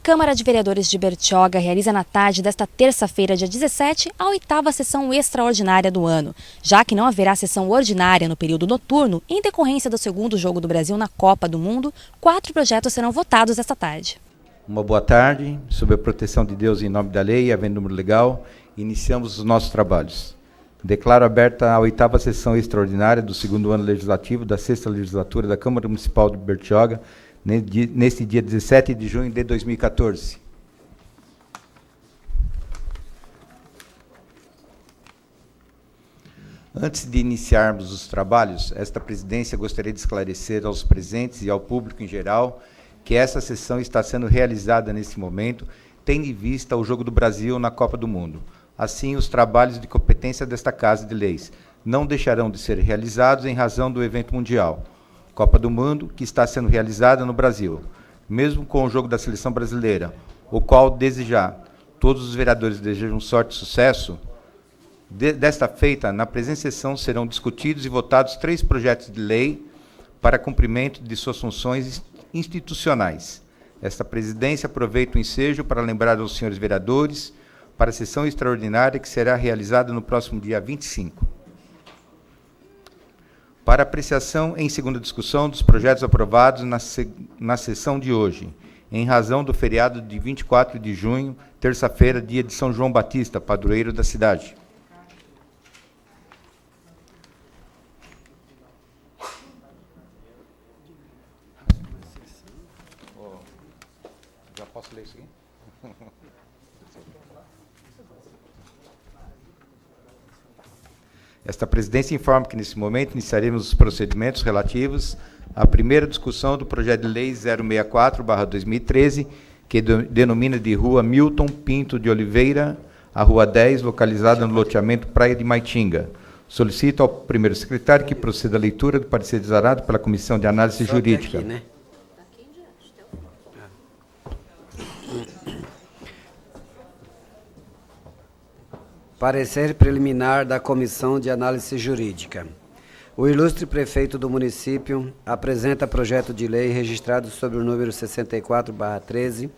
Câmara de Vereadores de Bertioga realiza na tarde desta terça-feira, dia 17, a 8ª sessão extraordinária do ano. Já que não haverá sessão ordinária no período noturno, em decorrência do segundo jogo do Brasil na Copa do Mundo, 4 projetos serão votados esta tarde. Uma boa tarde. Sob a proteção de Deus e em nome da lei, havendo número legal, iniciamos os nossos trabalhos. Declaro aberta a 8ª sessão extraordinária do segundo ano legislativo da 6ª legislatura da Câmara Municipal de Bertioga, neste dia 17 de junho de 2014. Antes de iniciarmos os trabalhos, esta presidência gostaria de esclarecer aos presentes e ao público em geral que essa sessão está sendo realizada nesse momento, tendo em vista o Jogo do Brasil na Copa do Mundo. Assim, os trabalhos de competência desta Casa de Leis não deixarão de ser realizados em razão do evento mundial, Copa do Mundo, que está sendo realizada no Brasil. Mesmo com o jogo da Seleção Brasileira, o qual desejar, todos os vereadores desejam sorte e sucesso, desta feita, na presente sessão serão discutidos e votados 3 projetos de lei para cumprimento de suas funções institucionais. Esta presidência aproveita o ensejo para lembrar aos senhores vereadores para a sessão extraordinária que será realizada no próximo dia 25. Para apreciação em segunda discussão dos projetos aprovados na sessão de hoje, em razão do feriado de 24 de junho, terça-feira, dia de São João Batista, padroeiro da cidade. Já posso ler isso aqui? Esta presidência informa que, nesse momento, iniciaremos os procedimentos relativos à primeira discussão do projeto de lei 064/2013, que denomina de Rua Milton Pinto de Oliveira, a Rua 10, localizada no loteamento Praia de Maitinga. Solicito ao primeiro secretário que proceda à leitura do parecer desarado pela Comissão de Análise Jurídica. Aqui, né? Parecer preliminar da Comissão de Análise Jurídica. O ilustre prefeito do município apresenta projeto de lei registrado sob o número 64/13,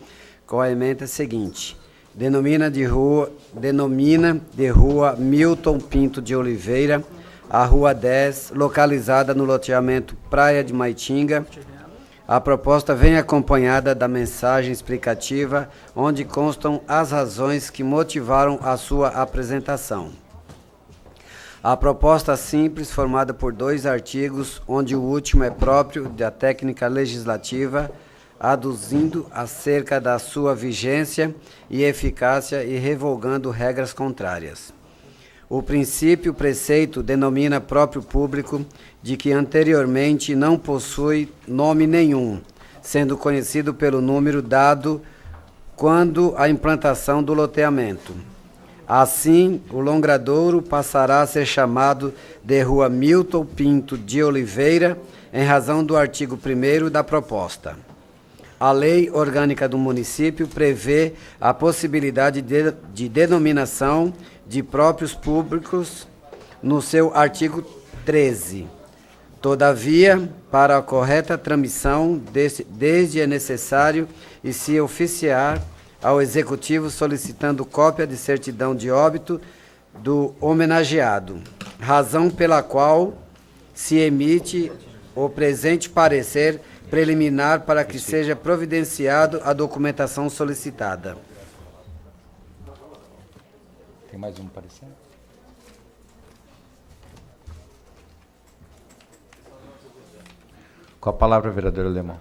com a ementa seguinte: denomina de Rua Milton Pinto de Oliveira, a Rua 10, localizada no loteamento Praia de Maitinga. A proposta vem acompanhada da mensagem explicativa, onde constam as razões que motivaram a sua apresentação. A proposta simples, formada por 2 artigos, onde o último é próprio da técnica legislativa, aduzindo acerca da sua vigência e eficácia e revogando regras contrárias. O princípio preceito denomina próprio público de que anteriormente não possui nome nenhum, sendo conhecido pelo número dado quando a implantação do loteamento. Assim, o longradouro passará a ser chamado de Rua Milton Pinto de Oliveira, em razão do artigo 1º da proposta. A Lei Orgânica do Município prevê a possibilidade de denominação de próprios públicos no seu artigo 13. Todavia, para a correta transmissão, desde é necessário e se oficiar ao Executivo solicitando cópia de certidão de óbito do homenageado, razão pela qual se emite o presente parecer preliminar para que seja providenciado a documentação solicitada. Tem mais um parecer? Com a palavra, vereador Alemão.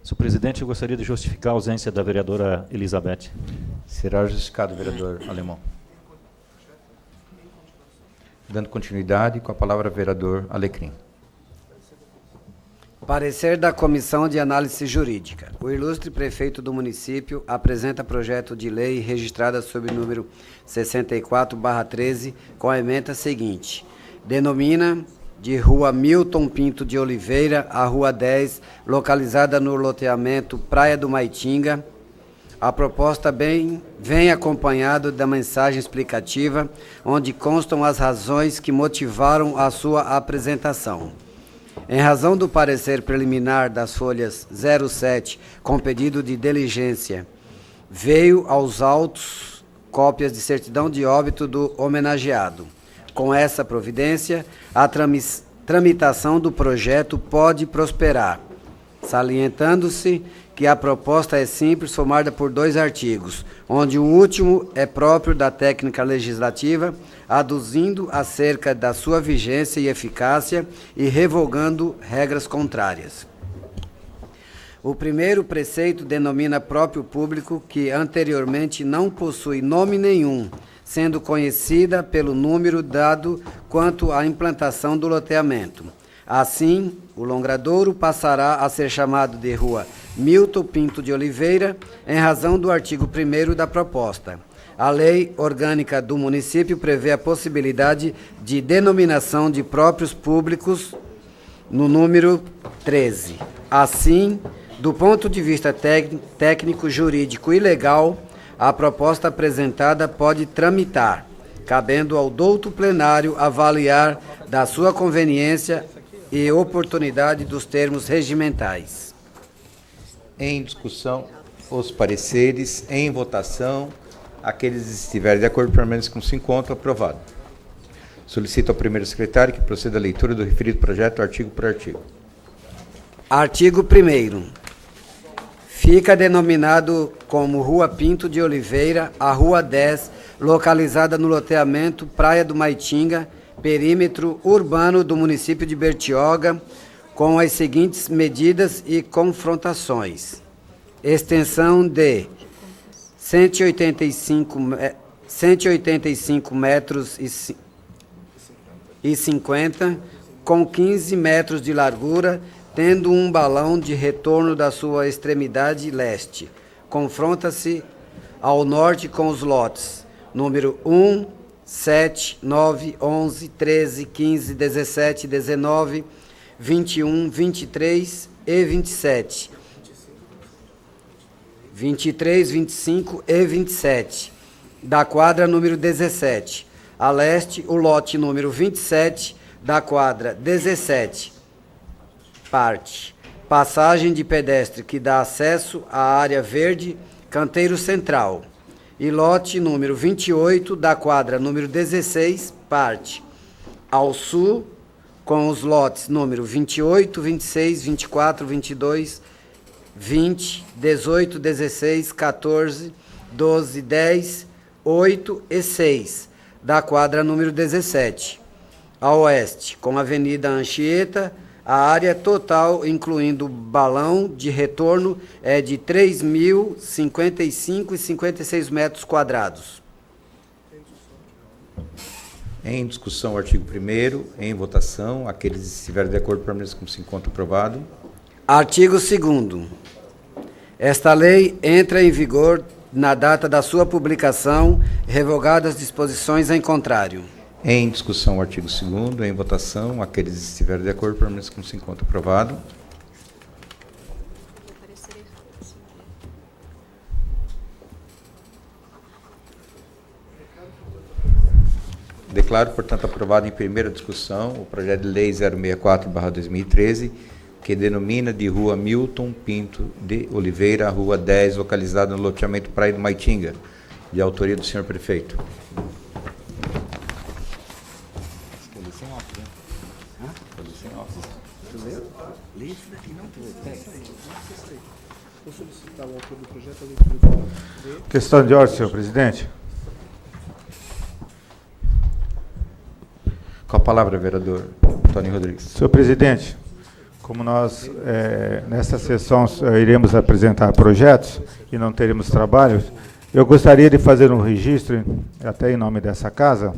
Senhor presidente, eu gostaria de justificar a ausência da vereadora Elizabeth. Será justificado, vereador Alemão. Dando continuidade, com a palavra, vereador Alecrim. Parecer da Comissão de Análise Jurídica. O ilustre prefeito do município apresenta projeto de lei registrada sob o número 64/13, com a ementa seguinte: denomina de Rua Milton Pinto de Oliveira, a Rua 10, localizada no loteamento Praia do Maitinga. A proposta vem acompanhada da mensagem explicativa, onde constam as razões que motivaram a sua apresentação. Em razão do parecer preliminar das folhas 07, com pedido de diligência, veio aos autos cópias de certidão de óbito do homenageado. Com essa providência, a tramitação do projeto pode prosperar, salientando-se que a proposta é simples, formada por 2 artigos, onde o último é próprio da técnica legislativa, aduzindo acerca da sua vigência e eficácia e revogando regras contrárias. O primeiro preceito denomina próprio público que anteriormente não possui nome nenhum, sendo conhecida pelo número dado quanto à implantação do loteamento. Assim, o Longradouro passará a ser chamado de Rua Milton Pinto de Oliveira, em razão do artigo 1º da proposta. A lei orgânica do município prevê a possibilidade de denominação de próprios públicos no número 13. Assim, do ponto de vista técnico, jurídico e legal, a proposta apresentada pode tramitar, cabendo ao douto plenário avaliar da sua conveniência e oportunidade dos termos regimentais. Em discussão, os pareceres. Em votação, aqueles que estiverem de acordo permaneçam como se encontra. Aprovado. Solicito ao primeiro secretário que proceda à leitura do referido projeto, artigo por artigo. Artigo 1º. Fica denominado como Rua Pinto de Oliveira a Rua 10, localizada no loteamento Praia do Maitinga, perímetro urbano do município de Bertioga, com as seguintes medidas e confrontações. Extensão de 185 metros e 50, com 15 metros de largura, tendo um balão de retorno da sua extremidade leste. Confronta-se ao norte com os lotes número 1, 7, 9, 11, 13, 15, 17, 19, 21, 23 e 27. 23, 25 e 27. Da quadra número 17. A leste, o lote número 27 da quadra 17. Parte. Passagem de pedestre que dá acesso à área verde, canteiro central. E lote número 28 da quadra número 16, parte. Ao sul, com os lotes número 28, 26, 24, 22, 20, 18, 16, 14, 12, 10, 8 e 6, da quadra número 17. A oeste, com a Avenida Anchieta, a área total, incluindo balão de retorno, é de 3.055,56 metros quadrados. Em discussão, o artigo 1º. Em votação, aqueles que estiverem de acordo permaneçam como se encontra. Aprovado. Artigo 2º. Esta lei entra em vigor na data da sua publicação, revogadas as disposições em contrário. Em discussão, o artigo 2º. Em votação, aqueles que estiverem de acordo permaneçam como se encontra. Aprovado. Declaro, portanto, aprovado em primeira discussão o projeto de lei 064/2013, que denomina de Rua Milton Pinto de Oliveira a Rua 10, localizada no loteamento Praia do Maitinga, de autoria do senhor prefeito. Questão de ordem, senhor presidente. Com a palavra, vereador Antônio Rodrigues. Senhor presidente, como nós, nesta sessão, iremos apresentar projetos e não teremos trabalhos, eu gostaria de fazer um registro, até em nome dessa casa,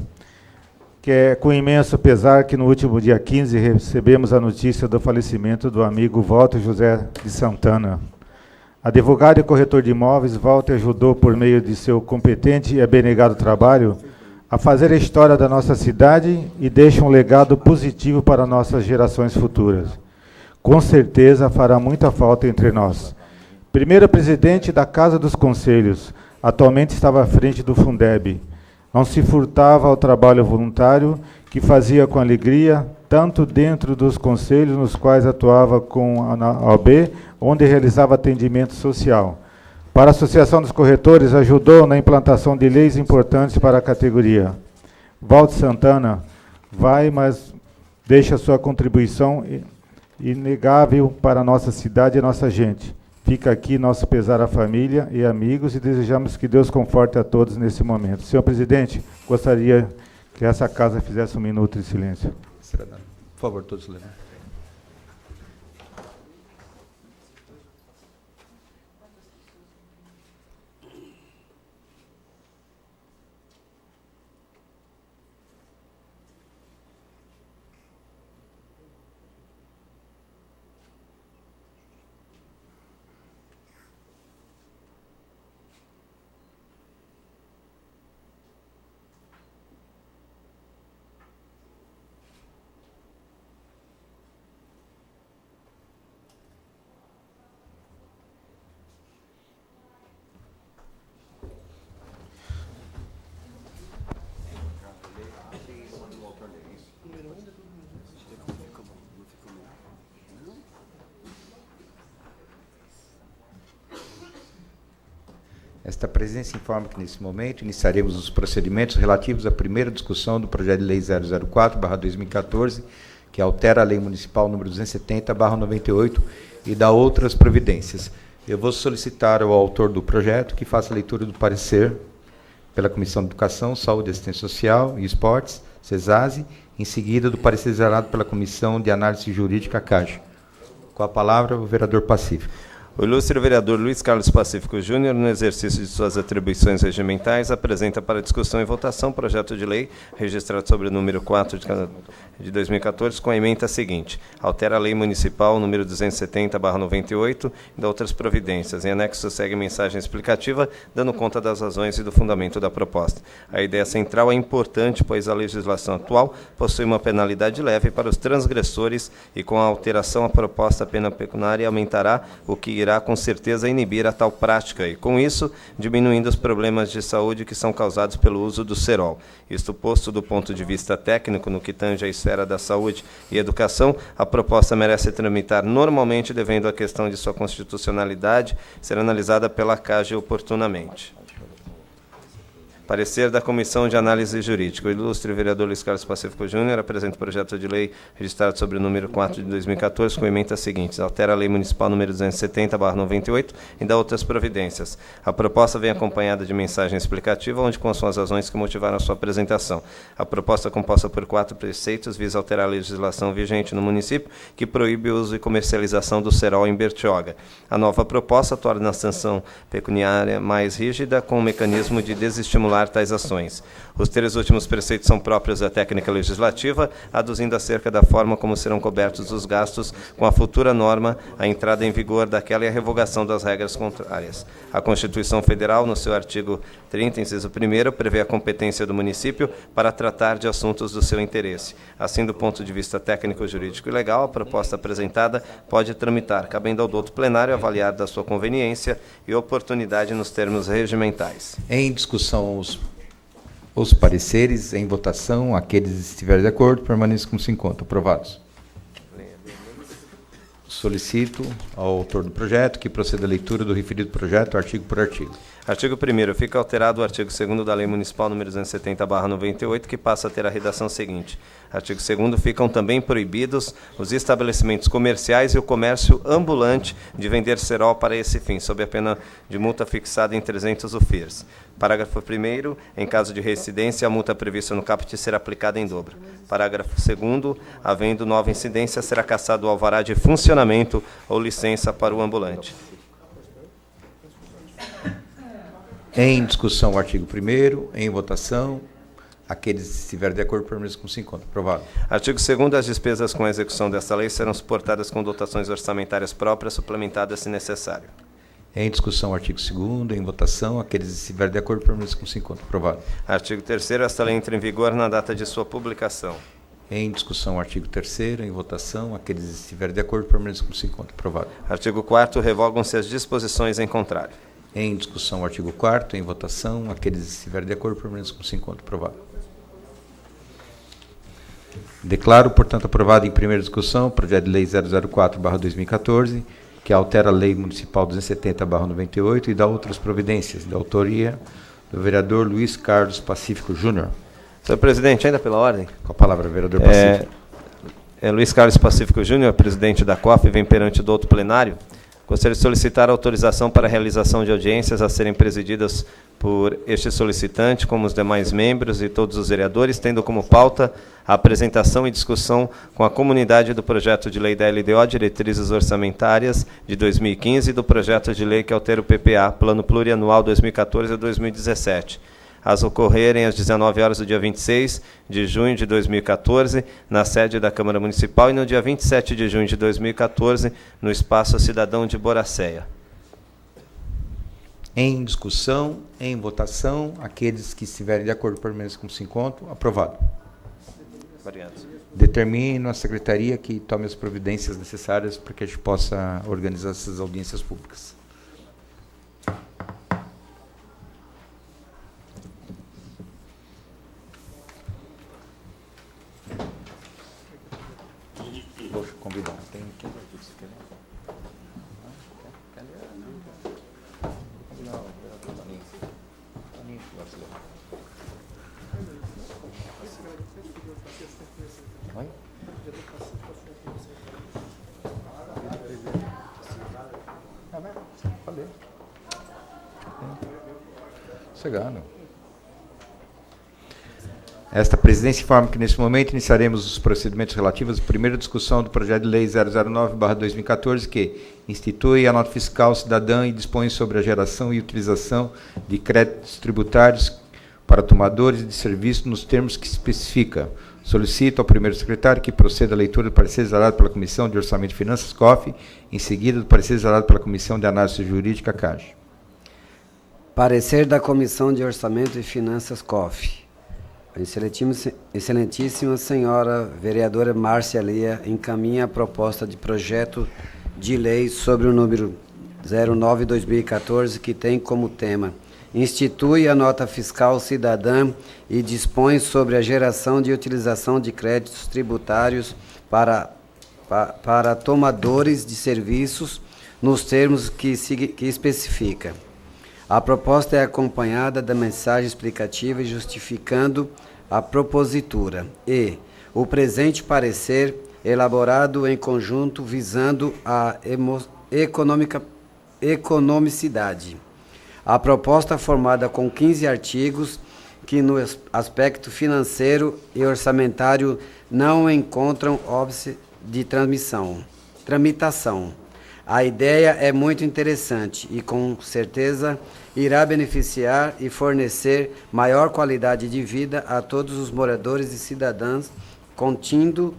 que é com imenso pesar que no último dia 15 recebemos a notícia do falecimento do amigo Walter José de Santana. Advogado e corretor de imóveis, Walter ajudou, por meio de seu competente e abnegado trabalho, a fazer a história da nossa cidade e deixa um legado positivo para nossas gerações futuras. Com certeza fará muita falta entre nós. Primeiro presidente da Casa dos Conselhos, atualmente estava à frente do Fundeb. Não se furtava ao trabalho voluntário que fazia com alegria, tanto dentro dos conselhos nos quais atuava com a OAB, onde realizava atendimento social. Para a Associação dos Corretores, ajudou na implantação de leis importantes para a categoria. Valdo Santana vai, mas deixa sua contribuição inegável para a nossa cidade e a nossa gente. Fica aqui nosso pesar à família e amigos e desejamos que Deus conforte a todos nesse momento. Senhor presidente, gostaria que essa casa fizesse um minuto de silêncio. Por favor, todos levantem. Esta presença informa que, nesse momento, iniciaremos os procedimentos relativos à primeira discussão do projeto de lei 004/2014, que altera a lei municipal número 270/98 e dá outras providências. Eu vou solicitar ao autor do projeto que faça a leitura do parecer pela Comissão de Educação, Saúde, Assistência Social e Esportes, CESASE, em seguida do parecer gerado pela Comissão de Análise Jurídica, CAGE. Com a palavra, o vereador Pacífico. O ilustre vereador Luiz Carlos Pacífico Júnior, no exercício de suas atribuições regimentais, apresenta para discussão e votação projeto de lei registrado sobre o número 4 de 2014, com a ementa seguinte: altera a lei municipal número 270/98 e dá outras providências. Em anexo segue mensagem explicativa, dando conta das razões e do fundamento da proposta. A ideia central é importante, pois a legislação atual possui uma penalidade leve para os transgressores e, com a alteração, a proposta pena pecuniária aumentará, o que irá com certeza inibir a tal prática e, com isso, diminuindo os problemas de saúde que são causados pelo uso do cerol. Isto posto do ponto de vista técnico, no que tange à esfera da saúde e educação, a proposta merece tramitar normalmente, devendo a questão de sua constitucionalidade ser analisada pela CAGE oportunamente. Parecer da Comissão de Análise Jurídica. O ilustre vereador Luiz Carlos Pacífico Júnior apresenta o projeto de lei registrado sobre o número 4 de 2014 com emendas seguintes: altera a lei municipal número 270/98 e dá outras providências. A proposta vem acompanhada de mensagem explicativa, onde constam as razões que motivaram a sua apresentação. A proposta, composta por 4 preceitos, visa alterar a legislação vigente no município, que proíbe o uso e comercialização do cerol em Bertioga. A nova proposta torna a sanção pecuniária mais rígida, com um mecanismo de desestimular tais ações. Os 3 últimos preceitos são próprios da técnica legislativa, aduzindo acerca da forma como serão cobertos os gastos com a futura norma, a entrada em vigor daquela e a revogação das regras contrárias. A Constituição Federal, no seu artigo 30, inciso 1º, prevê a competência do município para tratar de assuntos do seu interesse. Assim, do ponto de vista técnico, jurídico e legal, a proposta apresentada pode tramitar, cabendo ao douto plenário avaliar da sua conveniência e oportunidade nos termos regimentais. Em discussão, os pareceres, em votação, aqueles que estiverem de acordo, permaneçam como se encontram. Aprovados. Solicito ao autor do projeto que proceda à leitura do referido projeto, artigo por artigo. Artigo 1º. Fica alterado o artigo 2º da Lei Municipal nº 270/98, que passa a ter a redação seguinte: artigo 2º. Ficam também proibidos os estabelecimentos comerciais e o comércio ambulante de vender cerol para esse fim, sob a pena de multa fixada em 300 UFIRs. Parágrafo 1º. Em caso de reincidência, a multa prevista no caput será aplicada em dobro. Parágrafo 2º. Havendo nova incidência, será cassado o alvará de funcionamento ou licença para o ambulante. Em discussão, o artigo 1º, em votação, aqueles que estiverem de acordo, permaneçam como se encontram. Aprovado. Artigo 2º. As despesas com a execução desta lei serão suportadas com dotações orçamentárias próprias, suplementadas se necessário. Em discussão, o artigo 2º, em votação, aqueles que estiverem de acordo, permaneçam como se encontram. Aprovado. Artigo 3º. Esta lei entra em vigor na data de sua publicação. Em discussão, o artigo 3º, em votação, aqueles que estiverem de acordo, permaneçam como se encontram. Aprovado. Artigo 4º. Revogam-se as disposições em contrário. Em discussão, o artigo 4º, em votação, aqueles que estiverem de acordo, permaneçam como se encontram. Aprovado. Declaro, portanto, aprovado em primeira discussão o projeto de lei 004/2014, que altera a Lei Municipal 270/98 e dá outras providências, da autoria do vereador Luiz Carlos Pacífico Júnior. Senhor presidente, ainda pela ordem. Com a palavra, vereador Pacífico. Luiz Carlos Pacífico Júnior, presidente da COF, vem perante do outro plenário. Gostaria de solicitar autorização para a realização de audiências a serem presididas por este solicitante, como os demais membros e todos os vereadores, tendo como pauta a apresentação e discussão com a comunidade do projeto de lei da LDO, Diretrizes Orçamentárias de 2015, e do projeto de lei que altera o PPA, Plano Plurianual 2014 a 2017, as ocorrerem às 19 horas do dia 26 de junho de 2014, na sede da Câmara Municipal, e no dia 27 de junho de 2014, no Espaço Cidadão de Boracéia. Em discussão, em votação, aqueles que estiverem de acordo permaneçam como se encontram. Aprovado. Obrigado. Determino a secretaria que tome as providências necessárias para que a gente possa organizar essas audiências públicas. Poxa, convidar. Tem quem vai você quer? Oi? Falei. Chegando. Esta presidência informa que, neste momento, iniciaremos os procedimentos relativos à primeira discussão do projeto de lei 009/2014, que institui a nota fiscal cidadã e dispõe sobre a geração e utilização de créditos tributários para tomadores de serviço nos termos que especifica. Solicito ao primeiro secretário que proceda à leitura do parecer exarado pela Comissão de Orçamento e Finanças, COF, em seguida do parecer exarado pela Comissão de Análise Jurídica, CAGE. Parecer da Comissão de Orçamento e Finanças, COF. Excelentíssima senhora vereadora Márcia Lia encaminha a proposta de projeto de lei sobre o número 09/2014, que tem como tema: institui a nota fiscal cidadã e dispõe sobre a geração de utilização de créditos tributários para tomadores de serviços nos termos que especifica. A proposta é acompanhada da mensagem explicativa e justificando a propositura. E o presente parecer, elaborado em conjunto visando a economicidade. A proposta formada com 15 artigos que no aspecto financeiro e orçamentário não encontram óbice de tramitação. A ideia é muito interessante e, com certeza, irá beneficiar e fornecer maior qualidade de vida a todos os moradores e cidadãos contindo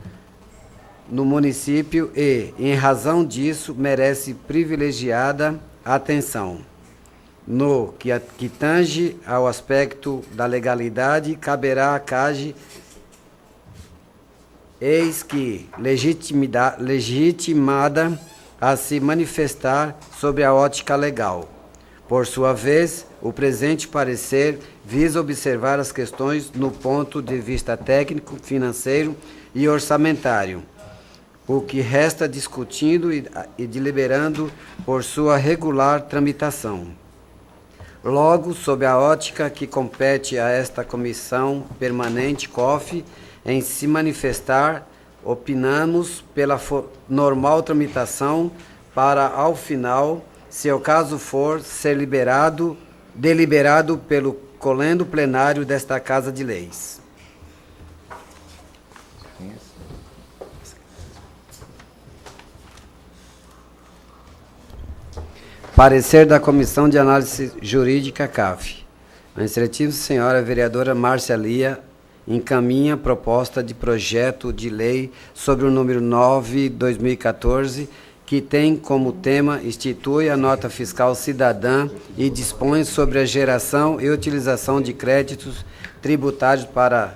no município e, em razão disso, merece privilegiada atenção. No que tange ao aspecto da legalidade, caberá à CAGE, eis que legitimada a se manifestar sobre a ótica legal. Por sua vez, o presente parecer visa observar as questões no ponto de vista técnico, financeiro e orçamentário, o que resta discutindo e deliberando por sua regular tramitação. Logo, sob a ótica que compete a esta comissão permanente, COF, em se manifestar, opinamos pela normal tramitação para, ao final, se o caso for, ser deliberado pelo colendo plenário desta Casa de Leis. Parecer da Comissão de Análise Jurídica, CAF. A excelentíssima senhora vereadora Márcia Lia encaminha proposta de projeto de lei sobre o número 9/2014, que tem como tema institui a nota fiscal cidadã e dispõe sobre a geração e utilização de créditos tributários para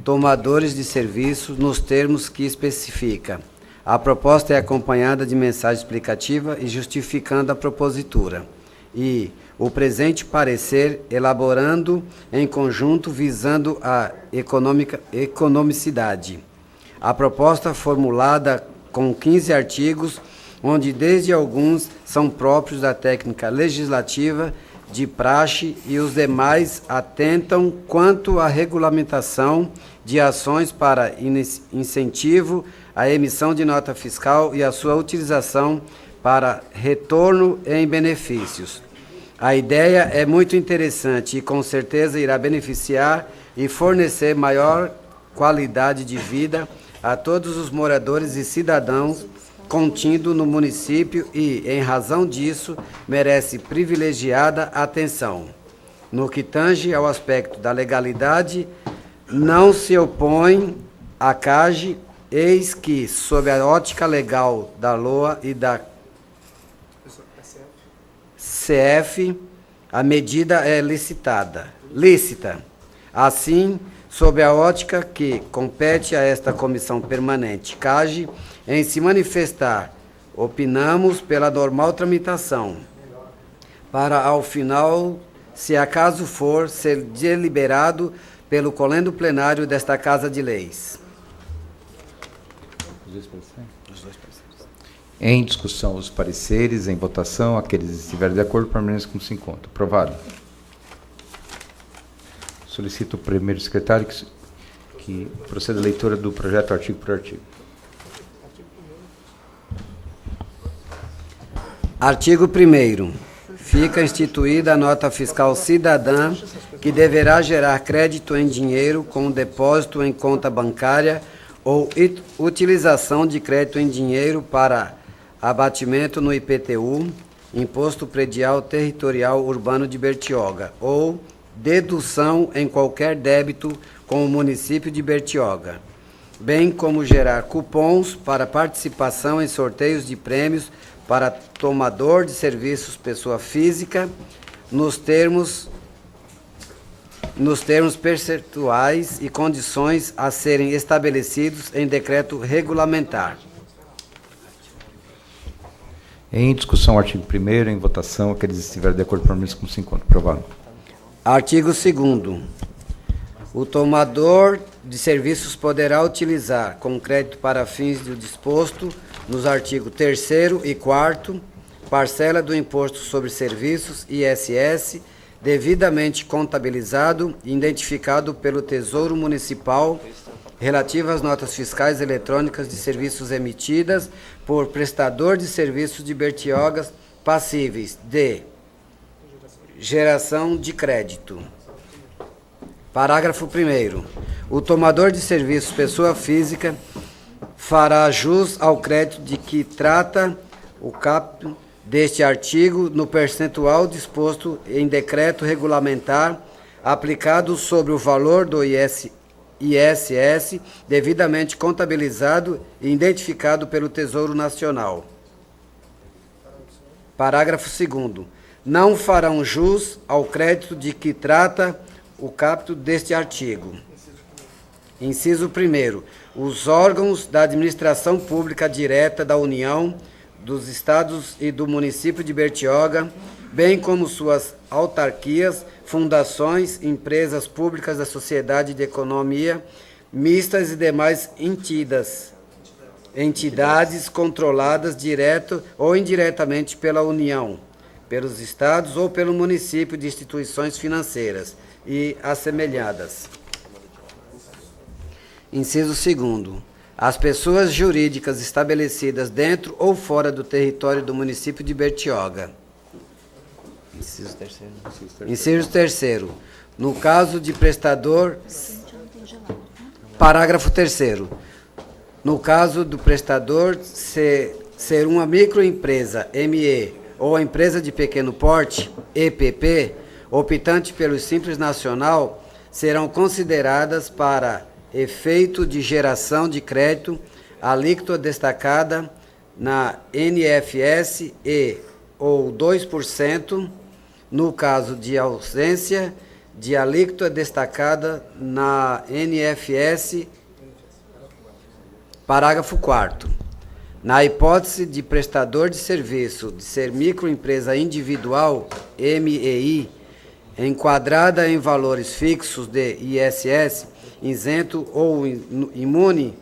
tomadores de serviços nos termos que especifica. A proposta é acompanhada de mensagem explicativa e justificando a propositura. E o presente parecer elaborando em conjunto visando a economicidade. A proposta formulada com 15 artigos, onde desde alguns são próprios da técnica legislativa, de praxe, e os demais atentam quanto à regulamentação de ações para incentivo à emissão de nota fiscal e a sua utilização para retorno em benefícios. A ideia é muito interessante e com certeza irá beneficiar e fornecer maior qualidade de vida a todos os moradores e cidadãos contido no município e, em razão disso, merece privilegiada atenção. No que tange ao aspecto da legalidade, não se opõe à CAGE, eis que, sob a ótica legal da LOA e da CF, a medida é lícita. Assim, sob a ótica que compete a esta comissão permanente CAGE, em se manifestar, opinamos pela normal tramitação, para, ao final, se acaso for, ser deliberado pelo colendo plenário desta Casa de Leis. Em discussão, os pareceres, em votação, aqueles que estiverem de acordo, permaneçam como se encontra. Aprovado. Solicito o primeiro secretário que proceda a leitura do projeto artigo por artigo. Artigo 1º. Fica instituída a nota fiscal cidadã que deverá gerar crédito em dinheiro com depósito em conta bancária ou utilização de crédito em dinheiro para abatimento no IPTU, Imposto Predial Territorial Urbano de Bertioga, ou dedução em qualquer débito com o município de Bertioga, bem como gerar cupons para participação em sorteios de prêmios para tomador de serviços pessoa física, nos termos percentuais e condições a serem estabelecidos em decreto regulamentar. Em discussão, artigo 1º, em votação, aqueles que estiverem de acordo, permaneçam como se encontra. Aprovado. Artigo 2º. O tomador de serviços poderá utilizar, com crédito para fins do disposto nos artigos 3º e 4º, parcela do Imposto sobre Serviços, ISS, devidamente contabilizado e identificado pelo Tesouro Municipal, relativa às notas fiscais eletrônicas de serviços emitidas por prestador de serviços de Bertioga passíveis de geração de crédito. Parágrafo 1º. O tomador de serviços pessoa física fará jus ao crédito de que trata o caput deste artigo no percentual disposto em decreto regulamentar aplicado sobre o valor do ISS devidamente contabilizado e identificado pelo Tesouro Nacional. Parágrafo 2º. Não farão jus ao crédito de que trata o caput deste artigo. Inciso 1º. Os órgãos da administração pública direta da União, dos Estados e do município de Bertioga, bem como suas autarquias, fundações, empresas públicas da sociedade de economia mistas e demais entidades controladas direto ou indiretamente pela União, pelos Estados ou pelo município de instituições financeiras e assemelhadas. Inciso 2º. As pessoas jurídicas estabelecidas dentro ou fora do território do município de Bertioga. Inciso 3º. No caso de prestador... Parágrafo 3º. No caso do prestador ser uma microempresa, ME, ou a empresa de pequeno porte, EPP, optante pelo Simples Nacional, serão consideradas para efeito de geração de crédito a alíquota destacada na NFS e ou 2%, no caso de ausência de alíquota destacada na NFS. Parágrafo 4º. Na hipótese de prestador de serviço de ser microempresa individual, MEI, enquadrada em valores fixos de ISS, isento ou imune,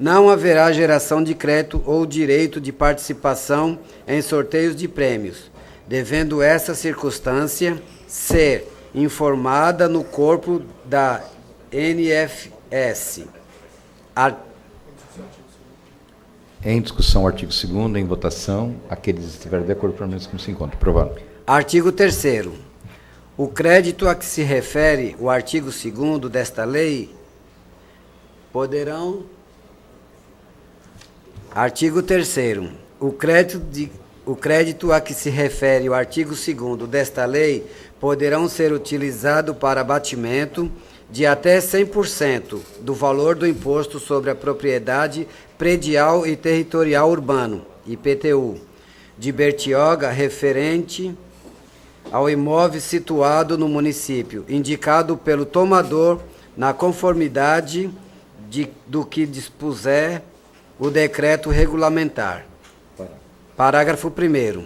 não haverá geração de crédito ou direito de participação em sorteios de prêmios, devendo essa circunstância ser informada no corpo da NFS. Em discussão, o artigo 2º, em votação. Aqueles que estiverem de acordo, permaneçam como se encontra. Aprovado. Artigo 3º. O crédito a que se refere o artigo 2º desta lei poderão... Artigo 3º. O crédito a que se refere o artigo 2º desta lei poderão ser utilizados para abatimento de até 100% do valor do Imposto sobre a Propriedade Predial e Territorial Urbano, IPTU, de Bertioga, referente ao imóvel situado no município, indicado pelo tomador na conformidade do que dispuser o decreto regulamentar. Parágrafo 1º.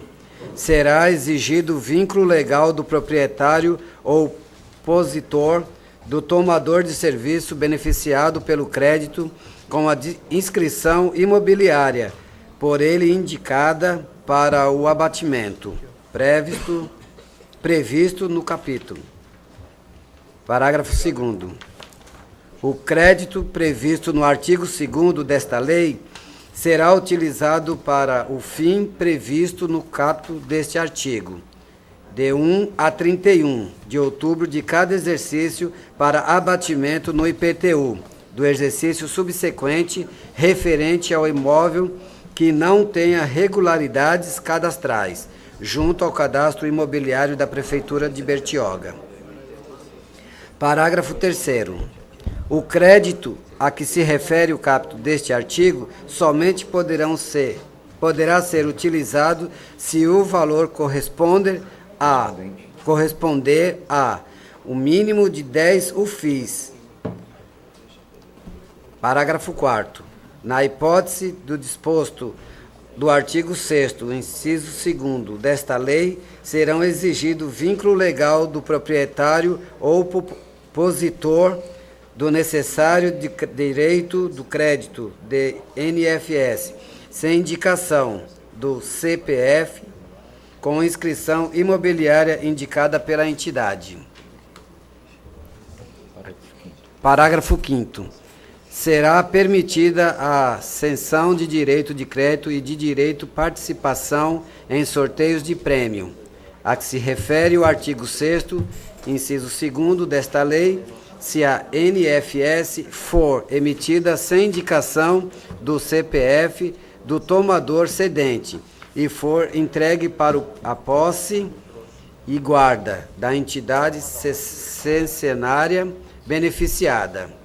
Será exigido vínculo legal do proprietário ou positor do tomador de serviço beneficiado pelo crédito com a inscrição imobiliária, por ele indicada para o abatimento, previsto no capítulo. Parágrafo 2º. O crédito previsto no artigo 2º desta lei será utilizado para o fim previsto no capítulo deste artigo, de 1 a 31 de outubro de cada exercício para abatimento no IPTU do exercício subsequente referente ao imóvel que não tenha regularidades cadastrais, junto ao cadastro imobiliário da Prefeitura de Bertioga. Parágrafo 3º. O crédito a que se refere o capítulo deste artigo somente poderá ser utilizado se o valor corresponder a o mínimo de 10 UFIs. Parágrafo 4º. Na hipótese do disposto do artigo 6º, inciso 2º desta lei, serão exigido vínculo legal do proprietário ou positor do necessário direito do crédito de NFS, sem indicação do CPF, com inscrição imobiliária indicada pela entidade. Parágrafo 5º. Será permitida a cessão de direito de crédito e de direito de participação em sorteios de prêmio, a que se refere o artigo 6º, inciso 2º desta lei, se a NFS for emitida sem indicação do CPF do tomador cedente e for entregue para a posse e guarda da entidade cessionária beneficiada.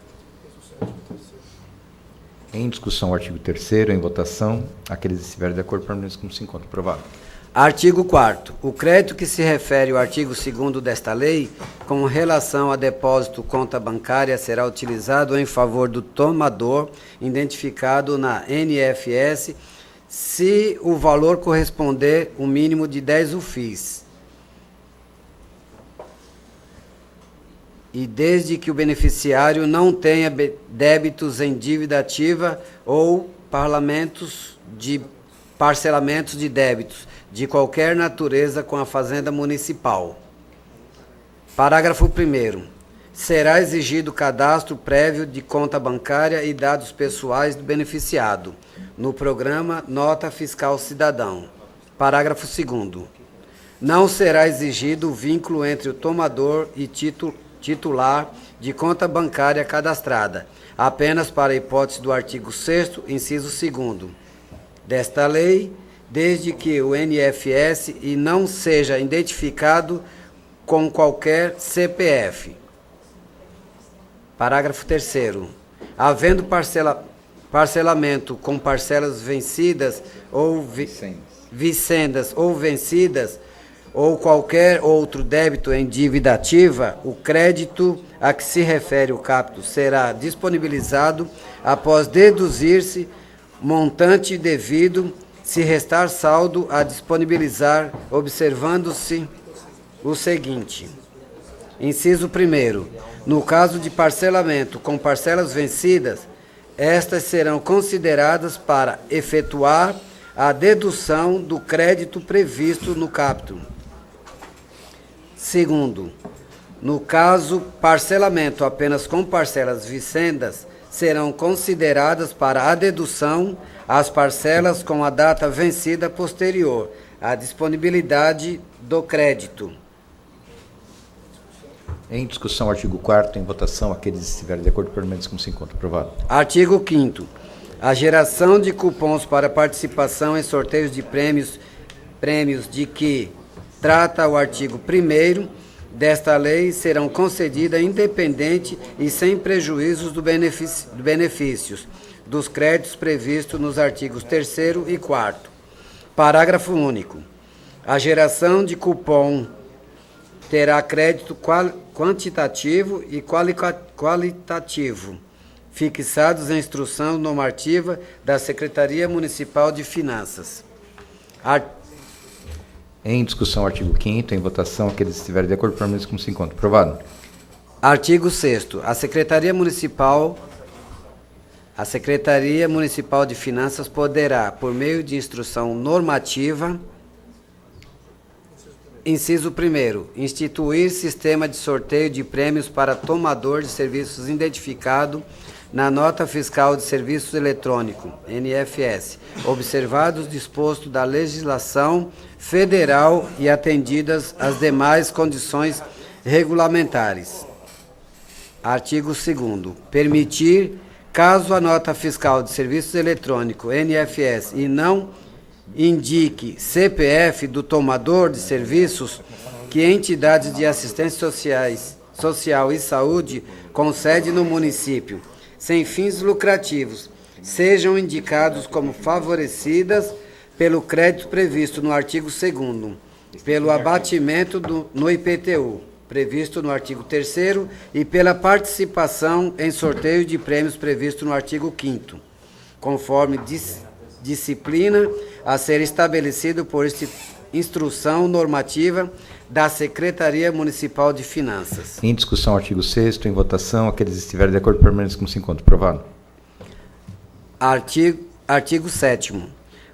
Em discussão, o artigo 3º, em votação. Aqueles que estiverem de acordo, permaneçam como se encontra. Aprovado. Artigo 4º. O crédito que se refere ao artigo 2º desta lei, com relação a depósito conta bancária, será utilizado em favor do tomador identificado na NFS, se o valor corresponder o mínimo de 10 UFIs. E desde que o beneficiário não tenha débitos em dívida ativa ou parcelamentos de débitos de qualquer natureza com a Fazenda Municipal. Parágrafo 1º. Será exigido cadastro prévio de conta bancária e dados pessoais do beneficiado no programa Nota Fiscal Cidadão. Parágrafo 2º. Não será exigido o vínculo entre o tomador e titular de conta bancária cadastrada, apenas para a hipótese do artigo 6º, inciso 2º desta lei, desde que o NFS não seja identificado com qualquer CPF. Parágrafo 3º. Havendo parcelamento com parcelas vencidas ou vicendas ou vencidas, ou qualquer outro débito em dívida ativa, o crédito a que se refere o capítulo será disponibilizado após deduzir-se montante devido, se restar saldo a disponibilizar, observando-se o seguinte. Inciso 1º. No caso de parcelamento com parcelas vencidas, estas serão consideradas para efetuar a dedução do crédito previsto no caput. Segundo, no caso parcelamento apenas com parcelas vicendas, serão consideradas para a dedução as parcelas com a data vencida posterior à disponibilidade do crédito. Em discussão, artigo 4º, em votação, aqueles que estiverem de acordo, permaneçam como se encontra. Aprovado. Artigo 5º. A geração de cupons para participação em sorteios de prêmios de que trata o artigo 1º desta lei serão concedidas independente e sem prejuízos dos benefícios dos créditos previstos nos artigos 3º e 4º. Parágrafo único. A geração de cupom terá crédito quantitativo e qualitativo, fixados em instrução normativa da Secretaria Municipal de Finanças. Em discussão, artigo 5º, em votação, aqueles que estiverem de acordo, permaneçam como se encontra. Aprovado. Artigo 6º. A Secretaria Municipal de Finanças poderá, por meio de instrução normativa, inciso 1º, instituir sistema de sorteio de prêmios para tomador de serviços identificado na Nota Fiscal de Serviços Eletrônico, NFS, observados disposto da legislação federal e atendidas as demais condições regulamentares. Artigo 2º. Permitir, caso a Nota Fiscal de Serviços Eletrônico, NFS, e não indique CPF do tomador de serviços, que entidades de assistência social e saúde concede no município, sem fins lucrativos, sejam indicados como favorecidas pelo crédito previsto no artigo 2º, pelo abatimento no IPTU, previsto no artigo 3º, e pela participação em sorteio de prêmios previsto no artigo 5º, conforme disciplina a ser estabelecido por instrução normativa da Secretaria Municipal de Finanças. Em discussão, artigo 6º, em votação, aqueles que estiverem de acordo, permaneçam como se encontra. Aprovado. Artigo 7º.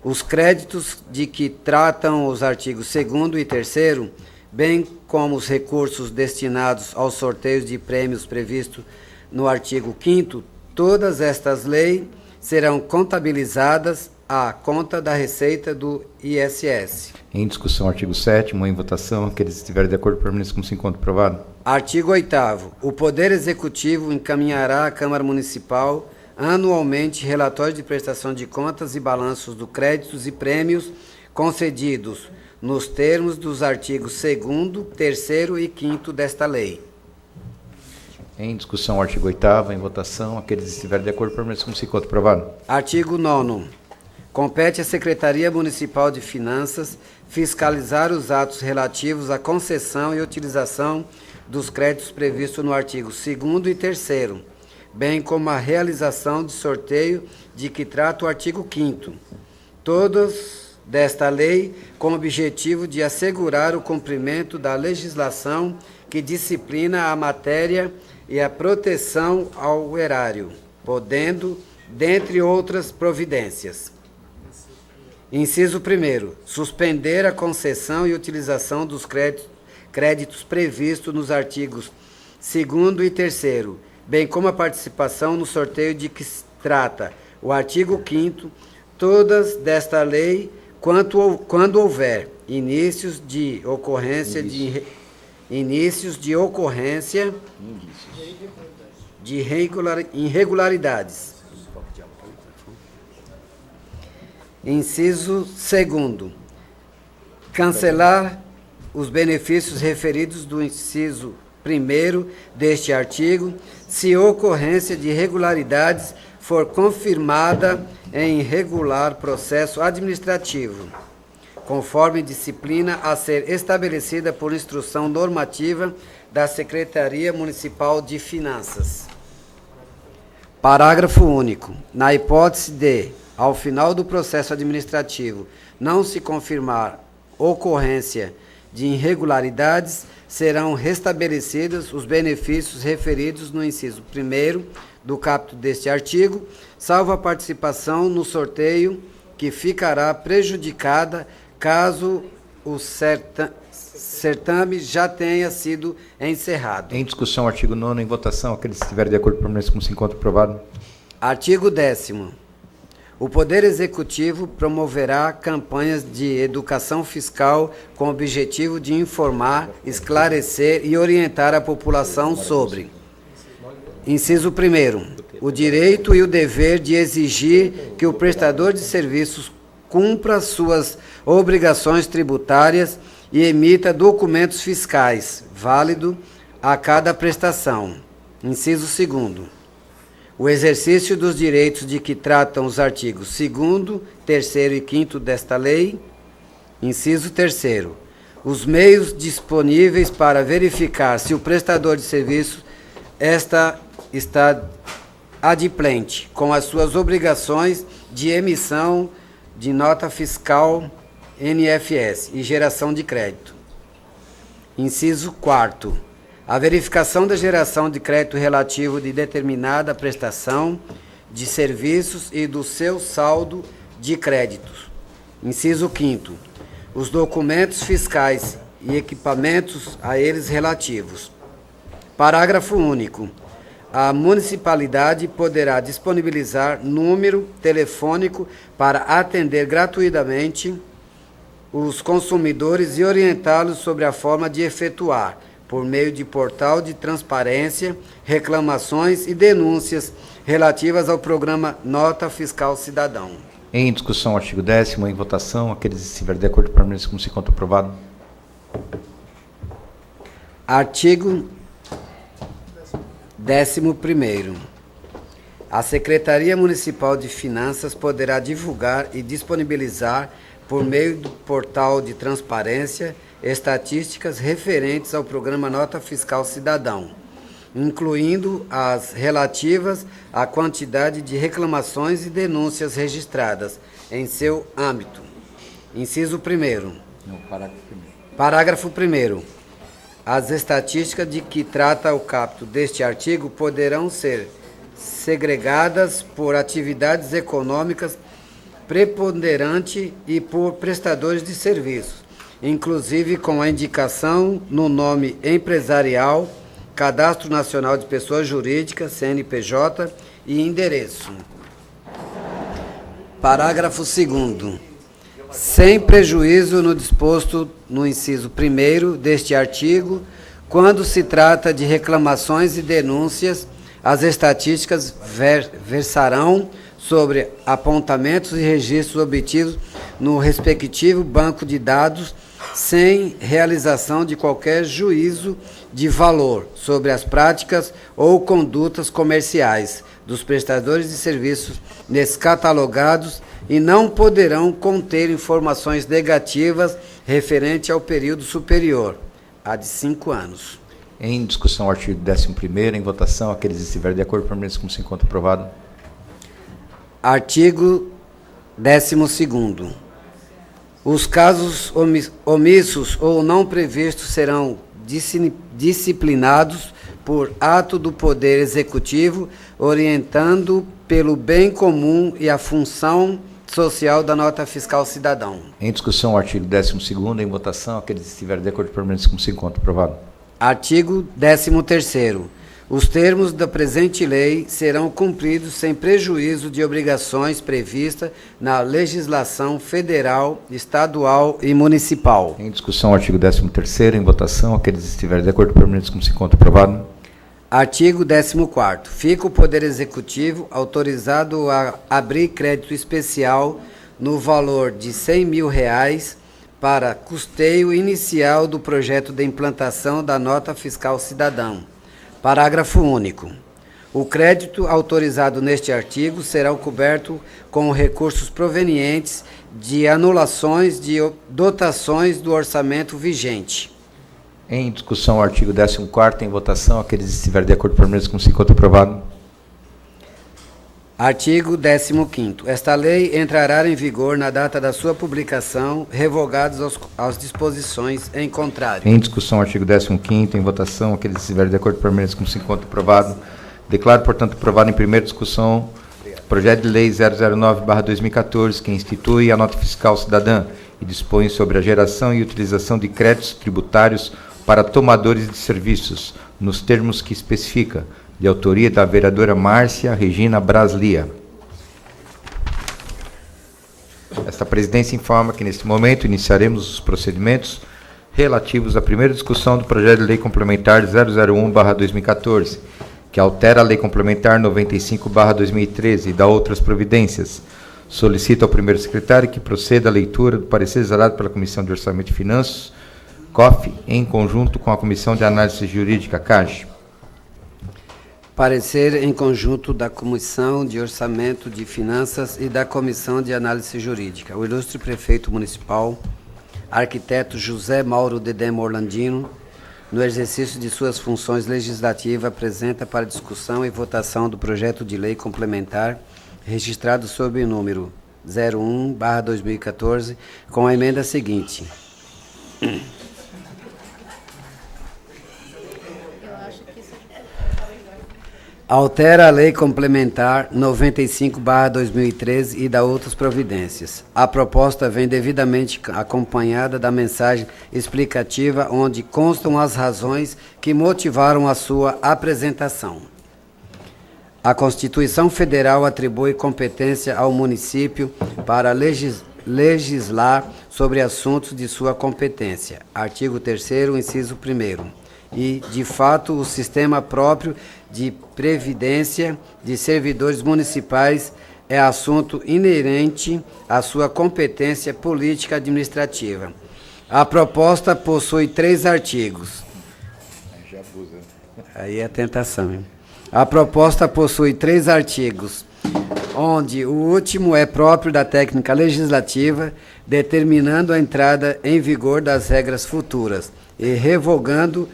Os créditos de que tratam os artigos 2º e 3º, bem como os recursos destinados aos sorteios de prêmios previstos no artigo 5º, todas estas leis serão contabilizadas à conta da receita do ISS. Em discussão, artigo 7º, em votação, aqueles que estiverem de acordo, permaneçam como se encontra. Aprovado. Artigo 8º. O Poder Executivo encaminhará à Câmara Municipal anualmente relatórios de prestação de contas e balanços do créditos e prêmios concedidos nos termos dos artigos 2º, 3º e 5º desta lei. Em discussão, artigo 8º, em votação, aqueles que estiverem de acordo, permaneçam como se encontra. Aprovado. Artigo 9º. Compete à Secretaria Municipal de Finanças fiscalizar os atos relativos à concessão e utilização dos créditos previstos no artigo 2º e 3º, bem como a realização de sorteio de que trata o artigo 5º. Todos desta lei com o objetivo de assegurar o cumprimento da legislação que disciplina a matéria e a proteção ao erário, podendo, dentre outras providências. Inciso 1º. Suspender a concessão e utilização dos créditos previstos nos artigos 2º e 3º, bem como a participação no sorteio de que se trata o artigo 5º, todas desta lei, quando houver inícios de ocorrência de irregularidades. Inciso 2º. Cancelar os benefícios referidos do inciso 1º deste artigo, se ocorrência de irregularidades for confirmada em regular processo administrativo, conforme disciplina a ser estabelecida por instrução normativa da Secretaria Municipal de Finanças. Parágrafo único. Na hipótese de, ao final do processo administrativo, não se confirmar ocorrência de irregularidades, serão restabelecidos os benefícios referidos no inciso 1º do caput deste artigo, salvo a participação no sorteio, que ficará prejudicada caso o certame já tenha sido encerrado. Em discussão, artigo 9º, em votação. Aqueles que estiverem de acordo, permaneçam como se encontra aprovado. Artigo 10º. O Poder Executivo promoverá campanhas de educação fiscal com o objetivo de informar, esclarecer e orientar a população sobre: inciso 1º, o direito e o dever de exigir que o prestador de serviços cumpra suas obrigações tributárias e emita documentos fiscais válidos a cada prestação. Inciso 2º. O exercício dos direitos de que tratam os artigos 2º, 3º e 5º desta lei. Inciso 3º. Os meios disponíveis para verificar se o prestador de serviço está adimplente com as suas obrigações de emissão de nota fiscal NFS e geração de crédito. Inciso 4º. A verificação da geração de crédito relativo de determinada prestação de serviços e do seu saldo de créditos. Inciso 5º. Os documentos fiscais e equipamentos a eles relativos. Parágrafo único. A municipalidade poderá disponibilizar número telefônico para atender gratuitamente os consumidores e orientá-los sobre a forma de efetuar, por meio de portal de transparência, reclamações e denúncias relativas ao programa Nota Fiscal Cidadão. Em discussão, artigo 10º, em votação. Aqueles que estiverem de acordo, permaneçam como se encontra aprovado. Artigo 11º. A Secretaria Municipal de Finanças poderá divulgar e disponibilizar, por meio do portal de transparência, estatísticas referentes ao programa Nota Fiscal Cidadão, incluindo as relativas à quantidade de reclamações e denúncias registradas em seu âmbito. Inciso 1º. Parágrafo 1º. As estatísticas de que trata o caput deste artigo poderão ser segregadas por atividades econômicas preponderante e por prestadores de serviços, inclusive com a indicação no nome empresarial, Cadastro Nacional de Pessoas Jurídicas, CNPJ, e endereço. Parágrafo 2º. Sem prejuízo no disposto no inciso 1º deste artigo, quando se trata de reclamações e denúncias, as estatísticas versarão sobre apontamentos e registros obtidos no respectivo banco de dados, sem realização de qualquer juízo de valor sobre as práticas ou condutas comerciais dos prestadores de serviços descatalogados e não poderão conter informações negativas referente ao período superior a de 5 anos. Em discussão, artigo 11º, em votação. Aqueles que estiverem de acordo, permaneçam como se encontra aprovado. Artigo 12º. Os casos omissos ou não previstos serão disciplinados por ato do Poder Executivo, orientando pelo bem comum e a função social da Nota Fiscal Cidadão. Em discussão, artigo 12º, em votação. Aqueles que estiverem de acordo, permaneçam como se encontra aprovado. Artigo 13º. Os termos da presente lei serão cumpridos sem prejuízo de obrigações previstas na legislação federal, estadual e municipal. Em discussão, artigo 13º, em votação. Aqueles que estiverem de acordo, permaneçam como se encontra aprovado. Artigo 14º. Fica o Poder Executivo autorizado a abrir crédito especial no valor de R$100 mil para custeio inicial do projeto de implantação da Nota Fiscal Cidadão. Parágrafo único. O crédito autorizado neste artigo será coberto com recursos provenientes de anulações de dotações do orçamento vigente. Em discussão, artigo 14º, em votação. Aqueles que estiverem de acordo, permaneçam como se encontra aprovado. Artigo 15º. Esta lei entrará em vigor na data da sua publicação, revogadas as disposições em contrário. Em discussão, artigo 15º, em votação, aqueles que estiverem de acordo permaneçam como se encontra aprovado. Declaro, portanto, aprovado em primeira discussão projeto de lei 009/2014, que institui a nota fiscal cidadã e dispõe sobre a geração e utilização de créditos tributários para tomadores de serviços, nos termos que especifica, de autoria da vereadora Márcia Regina Braslia. Esta presidência informa que, neste momento, iniciaremos os procedimentos relativos à primeira discussão do projeto de lei complementar 001/2014, que altera a lei complementar 95/2013 e dá outras providências. Solicito ao primeiro secretário que proceda à leitura do parecer exarado pela Comissão de Orçamento e Finanças, COF, em conjunto com a Comissão de Análise Jurídica, CAGE. Parecer em conjunto da Comissão de Orçamento de Finanças e da Comissão de Análise Jurídica. O ilustre prefeito municipal, arquiteto José Mauro Dedemo Orlandino, no exercício de suas funções legislativas, apresenta para discussão e votação do projeto de lei complementar, registrado sob o número 01/2014, com a emenda seguinte. Altera a lei complementar 95/2013 e dá outras providências. A proposta vem devidamente acompanhada da mensagem explicativa, onde constam as razões que motivaram a sua apresentação. A Constituição Federal atribui competência ao município para legislar sobre assuntos de sua competência. Artigo 3º, inciso 1º. E, de fato, o sistema próprio de previdência de servidores municipais é assunto inerente à sua competência política administrativa. A proposta possui 3 artigos. Aí é a tentação, hein? A proposta possui 3 artigos, onde o último é próprio da técnica legislativa, determinando a entrada em vigor das regras futuras e revogando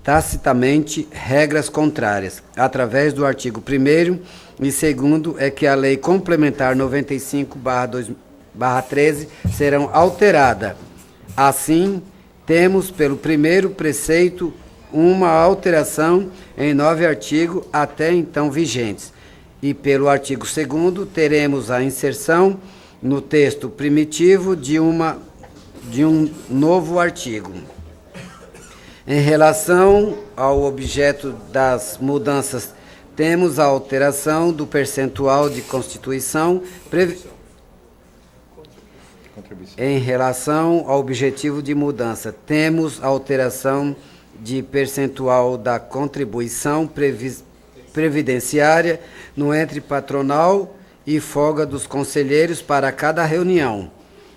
tacitamente regras contrárias. Através do artigo 1º e 2º é que a lei complementar 95/13 serão alteradas. Assim, temos pelo primeiro preceito uma alteração em 9 artigos até então vigentes. E pelo artigo 2º teremos a inserção no texto primitivo de um novo artigo. Em relação ao objeto das mudanças, temos a alteração do percentual de constituição. Em relação ao objetivo de mudança, temos a alteração de percentual da contribuição previdenciária no entre patronal e folga dos conselheiros para cada reunião.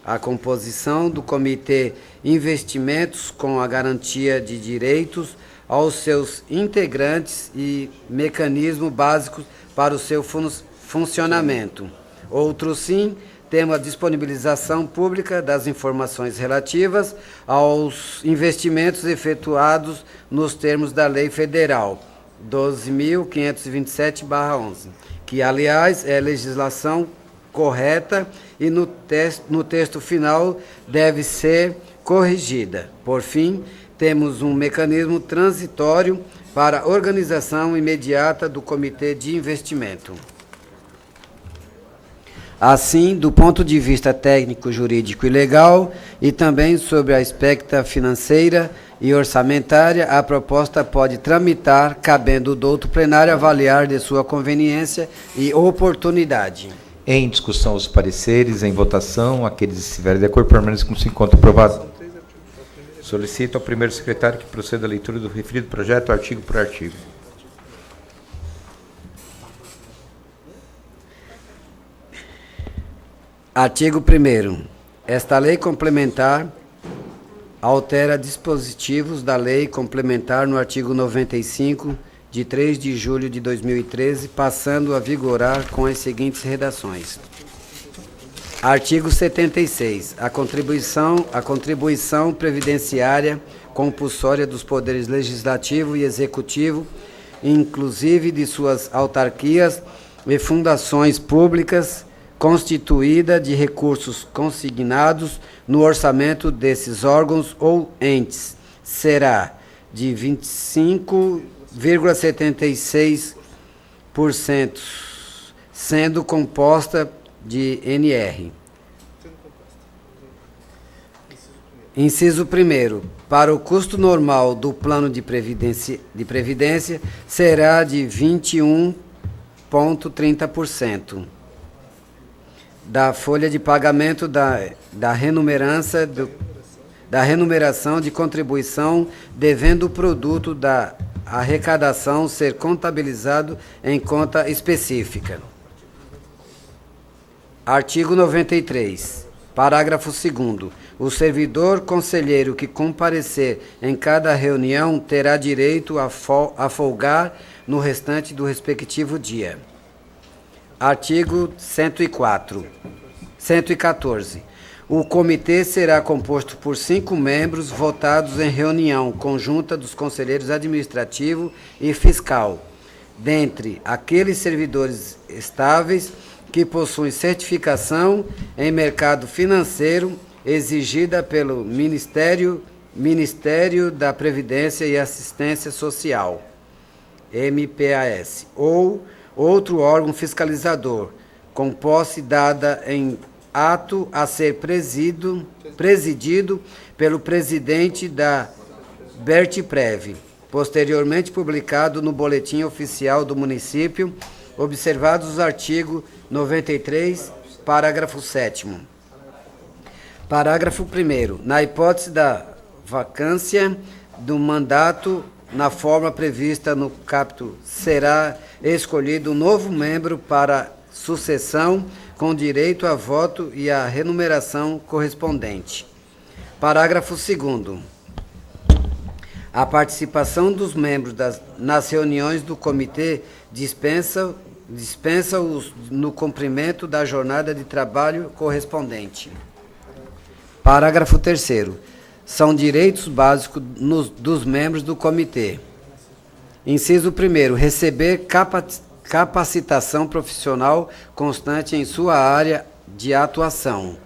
A composição do Comitê Investimentos com a garantia de direitos aos seus integrantes e mecanismos básicos para o seu funcionamento. Outro sim, temos a disponibilização pública das informações relativas aos investimentos efetuados nos termos da Lei Federal 12.527/11, que, aliás, é legislação correta e no texto final deve ser corrigida. Por fim, temos um mecanismo transitório para a organização imediata do Comitê de Investimento. Assim, do ponto de vista técnico, jurídico e legal, e também sobre a aspecto financeira e orçamentária, a proposta pode tramitar, cabendo o douto plenário avaliar de sua conveniência e oportunidade. Em discussão os pareceres, em votação, aqueles que estiverem de acordo permaneçam como se encontra aprovado. Solicito ao primeiro secretário que proceda à leitura do referido projeto, artigo por artigo. Artigo 1º. Esta lei complementar altera dispositivos da lei complementar no artigo 95, de 3 de julho de 2013, passando a vigorar com as seguintes redações. Artigo 76. A contribuição previdenciária compulsória dos poderes legislativo e executivo, inclusive de suas autarquias, e fundações públicas constituída de recursos consignados no orçamento desses órgãos ou entes será de 25,76%, sendo composta de NR. Inciso 1º. Para o custo normal do plano de previdência será de 21,30%. Da folha de pagamento da remuneração de contribuição, devendo o produto da arrecadação ser contabilizado em conta específica. Artigo 93. Parágrafo 2º. O servidor conselheiro que comparecer em cada reunião terá direito a folgar no restante do respectivo dia. Artigo 114. O comitê será composto por 5 membros votados em reunião conjunta dos conselheiros administrativo e fiscal, dentre aqueles servidores estáveis que possuem certificação em mercado financeiro exigida pelo Ministério da Previdência e Assistência Social, MPAS, ou outro órgão fiscalizador, com posse dada em ato a ser presidido pelo presidente da Bertprev, posteriormente publicado no Boletim Oficial do Município, observados os artigos 93, parágrafo 7º. Parágrafo 1º. Na hipótese da vacância do mandato, na forma prevista no capítulo, será escolhido um novo membro para sucessão com direito a voto e a remuneração correspondente. Parágrafo 2º. A participação dos membros nas reuniões do comitê dispensa-os no cumprimento da jornada de trabalho correspondente. Parágrafo 3º. São direitos básicos dos membros do comitê. Inciso 1º. Receber capacitação profissional constante em sua área de atuação.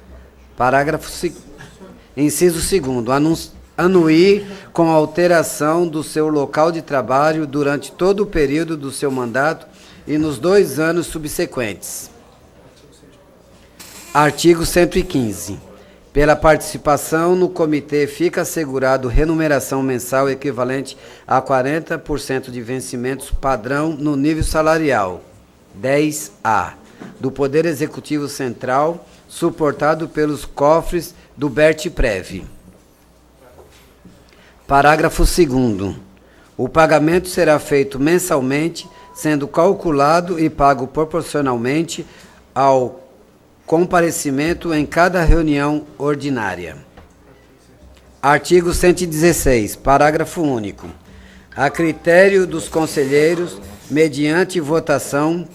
Inciso 2º. Anuir com alteração do seu local de trabalho durante todo o período do seu mandato e nos 2 anos subsequentes. Artigo 115. Pela participação no comitê fica assegurado remuneração mensal equivalente a 40% de vencimentos padrão no nível salarial 10A do Poder Executivo Central, suportado pelos cofres do Bertprev. Parágrafo 2º. O pagamento será feito mensalmente, sendo calculado e pago proporcionalmente ao comparecimento em cada reunião ordinária. Artigo 116, parágrafo único. A critério dos conselheiros, mediante votação,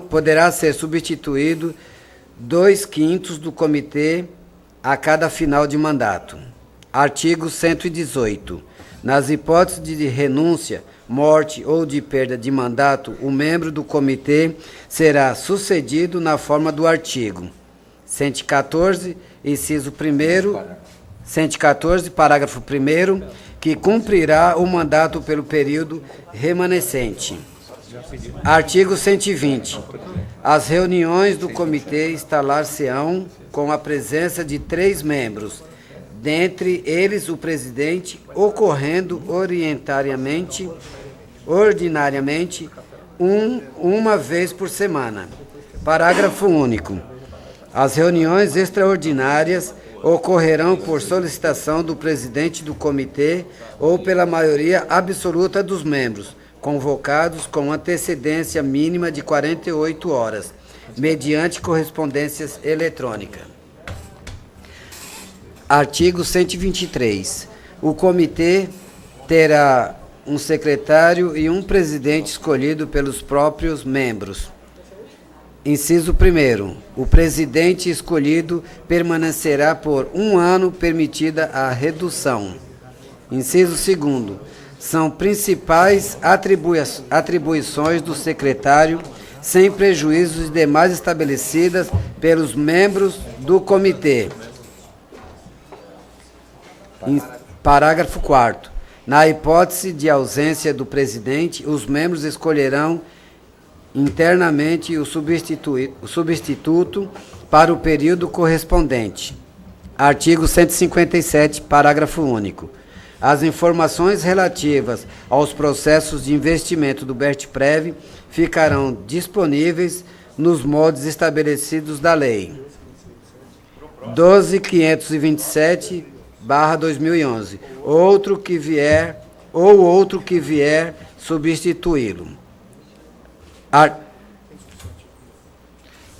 poderá ser substituído 2/5 do comitê a cada final de mandato. Artigo 118. Nas hipóteses de renúncia, morte ou de perda de mandato, o membro do comitê será sucedido na forma do artigo 114, inciso 1º, 114, parágrafo 1º, que cumprirá o mandato pelo período remanescente. Artigo 120. As reuniões do comitê instalar-se-ão com a presença de 3 membros, dentre eles o presidente, ocorrendo ordinariamente, uma vez por semana. Parágrafo único. As reuniões extraordinárias ocorrerão por solicitação do presidente do comitê ou pela maioria absoluta dos membros, convocados com antecedência mínima de 48 horas, mediante correspondência eletrônica. Artigo 123. O comitê terá um secretário e um presidente escolhido pelos próprios membros. Inciso 1º. O presidente escolhido permanecerá por 1 ano, permitida a redução. Inciso 2º. São principais atribuições do secretário sem prejuízo dos demais estabelecidas pelos membros do comitê. Parágrafo 4º. Na hipótese de ausência do presidente, os membros escolherão internamente o substituto para o período correspondente. Artigo 157, parágrafo único. As informações relativas aos processos de investimento do BERTPREV ficarão disponíveis nos moldes estabelecidos da Lei 12.527/2011, outro que vier substituí-lo.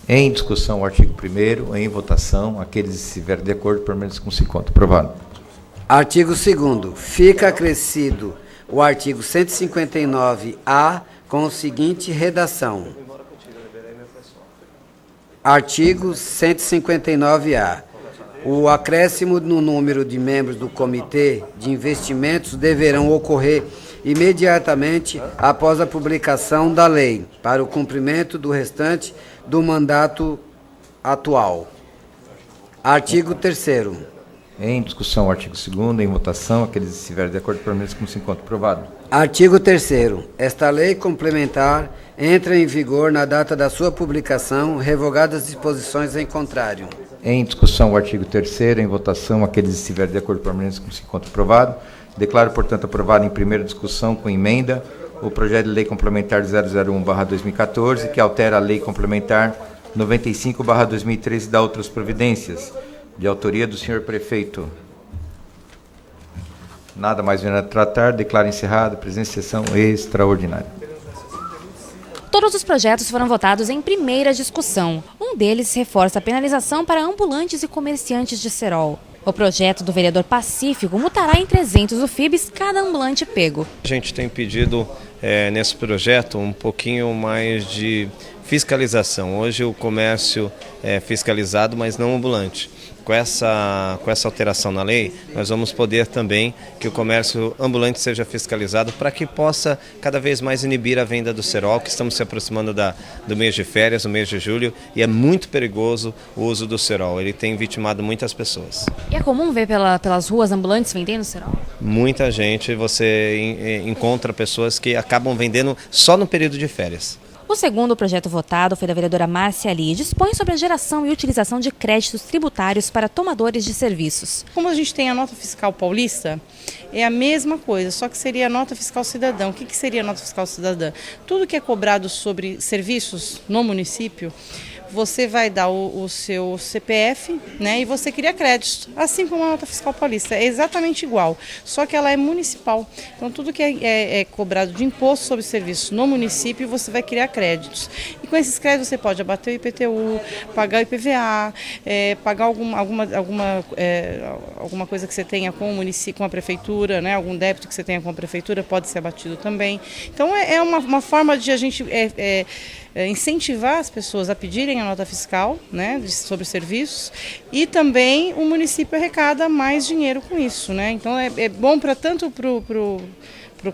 Em discussão, o artigo 1º, em votação, aqueles que estiverem de acordo permaneçam com 5 votos. Aprovado. Artigo 2º. Fica acrescido o artigo 159-A com a seguinte redação. Artigo 159-A. O acréscimo no número de membros do Comitê de Investimentos deverão ocorrer imediatamente após a publicação da lei, para o cumprimento do restante do mandato atual. Artigo 3º. Em discussão, o artigo 2º, em votação, aqueles que estiverem de acordo permaneçam com 5 votos. Aprovado. Artigo 3º. Esta lei complementar entra em vigor na data da sua publicação, revogadas as disposições em contrário. Em discussão, o artigo 3º, em votação, aqueles que estiverem de acordo permaneçam com 5 votos. Aprovado. Declaro, portanto, aprovado em primeira discussão com emenda o projeto de lei complementar 001/2014, que altera a lei complementar 95/2013 e dá outras providências, de autoria do senhor prefeito. Nada mais vendo a tratar, declaro encerrada a presente sessão extraordinária. Todos os projetos foram votados em primeira discussão. Um deles reforça a penalização para ambulantes e comerciantes de cerol. O projeto do vereador Pacífico multará em 300 UFIBs cada ambulante pego. A gente tem pedido nesse projeto um pouquinho mais de fiscalização. Hoje o comércio é fiscalizado, mas não ambulante. Com essa alteração na lei, nós vamos poder também que o comércio ambulante seja fiscalizado para que possa cada vez mais inibir a venda do cerol, que estamos se aproximando do mês de férias, no mês de julho, e é muito perigoso o uso do cerol. Ele tem vitimado muitas pessoas. E é comum ver pelas ruas ambulantes vendendo cerol? Muita gente, você encontra pessoas que acabam vendendo só no período de férias. O segundo projeto votado foi da vereadora Márcia Ali e dispõe sobre a geração e utilização de créditos tributários para tomadores de serviços. Como a gente tem a nota fiscal paulista, é a mesma coisa, só que seria a nota fiscal cidadã. O que seria a nota fiscal cidadã? Tudo que é cobrado sobre serviços no município, você vai dar o seu CPF, né, e você cria créditos, assim como a nota fiscal paulista. É exatamente igual, só que ela é municipal. Então, tudo que é cobrado de imposto sobre serviços no município, você vai criar créditos. E com esses créditos você pode abater o IPTU, pagar o IPVA, pagar alguma coisa que você tenha com o município, com a prefeitura, né, algum débito que você tenha com a prefeitura pode ser abatido também. Então, é uma forma de a gente incentivar as pessoas a pedirem a nota fiscal, né, sobre serviços, e também o município arrecada mais dinheiro com isso, né? Então é bom para tanto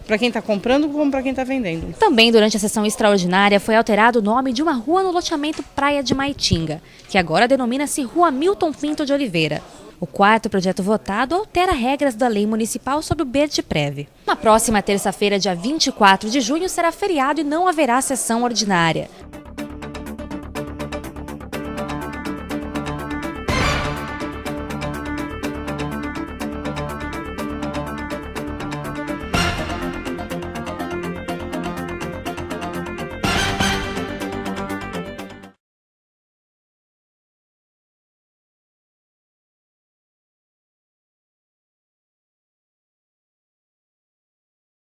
para quem está comprando como para quem está vendendo. Também durante a sessão extraordinária foi alterado o nome de uma rua no loteamento Praia de Maitinga, que agora denomina-se Rua Milton Pinto de Oliveira. O quarto projeto votado altera regras da lei municipal sobre o BERTPREV. Na próxima terça-feira, dia 24 de junho, será feriado e não haverá sessão ordinária.